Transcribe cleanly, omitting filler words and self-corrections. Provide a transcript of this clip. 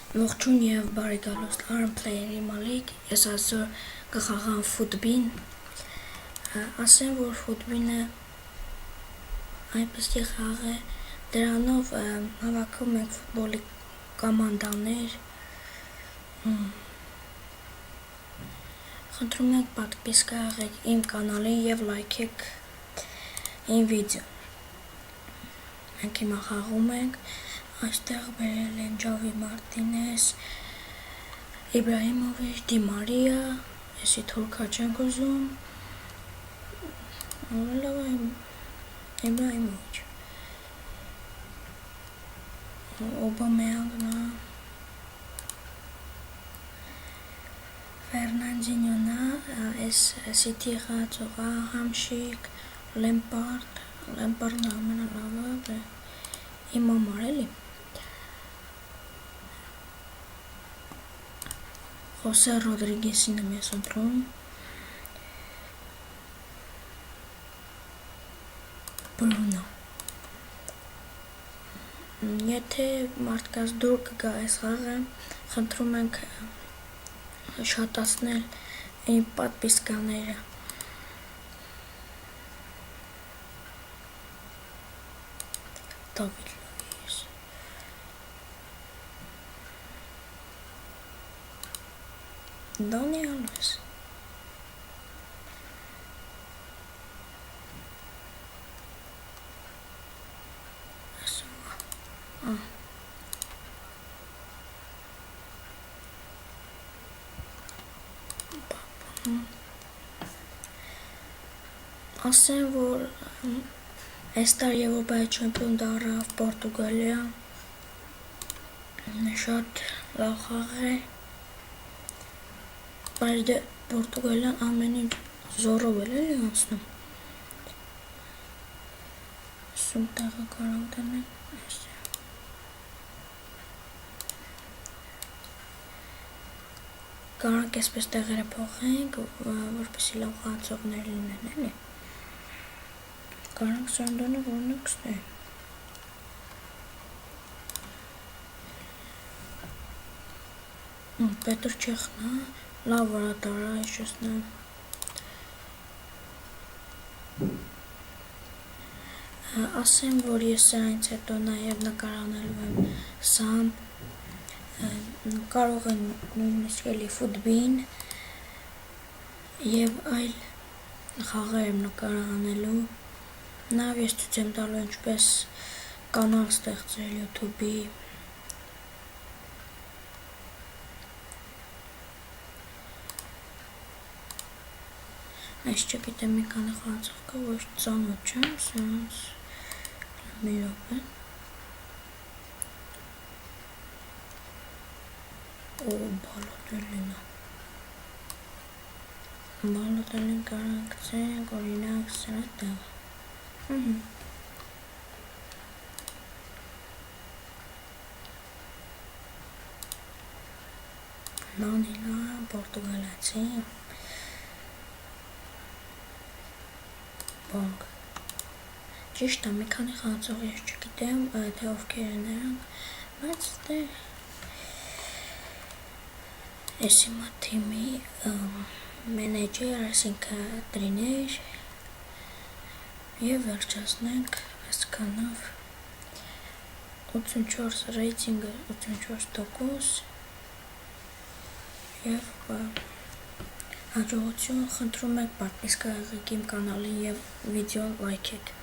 Ողջույն եւ բարի գալուստ Armplayer-ի մալիկ, ես այսօր կխաղամ ֆուտբին, ասեմ, որ ֆուտբինը այնպիսի խաղ է, դրանով հավաքում ենք ֆուտբոլի կոմանդաներ, խնդրում ենք պատվիսկա եղեք իմ կանալին եւ լայքեք իմ վիդեոն, մենք հիմա խաղում ենք, այստեղ բերել են Ջավի Մարտինես, Իբրահիմովիչ, Դի Մարիա, եսի թուրքա չենք ուզում, Իբրահիմովիչ, Օբամեյանգն, Ֆերնանդինյոնը, այս Սիթի խաղացողը, Համշիկ, Լեմպարդը ամենալավը, իմ համար էլի, Խոսե Ռոդրիգեսին եմ ես ընտրում, Բրունո, եթե մարդկաց դուր կգա այս խաղը, խնդրում ենք շատացնել իմ պատվիսկաները, Դավիթ Լուիս, Դանի Ալվես, ասեմ, որ այս տարի Եվրոպայի չեմպիոն դառավ Պորտուգալիա, շատ լավ խաղ է, բայց դե Պորտուգալիան ամեն ինչ զորով էլ էլի անցնում, սում տեղը կարող դնել, Կարանք այսպես տեղերը փոխենք, որպեսզի լավ խաղացողներ լինեն, էլի։ Կարանք Սանդոնը որնակցնենք։ Պետր Չեխնա, լավ վարատար է, իշուսնեմ։ Ասեմ, որ ես սրանից հետո նաև նկարանելու եմ սամ, կարող են նույնիսկ էլի ֆուտբին և այլ խաղեր եմ նկարանելու, նաև ես ցույց եմ տալու ինչպես կանալ ստեղծել YouTube-ի, այս չգիտեմ մի քանի խաղացող կա, ոչ ծանոթ չեմ, սրանց մի րոպե Բալոտելին կարանքցենք, օրինակ սրա տեղը Նանիլա, Պորտուգալացի Բոնգ Ճիշտ է, մի քանի խաղացող ես չգիտեմ, թե ովքեր են նրանք, բայց դե Ես հիմա թիմի մենեջեր, այսինքն տրիներ և վերջացնենք այսքանով 84 ռեյտինգը 84% և հաջողություն խնդրում եք պատվիսկա եղեք իմ կանալին և վիդեոն լայքեք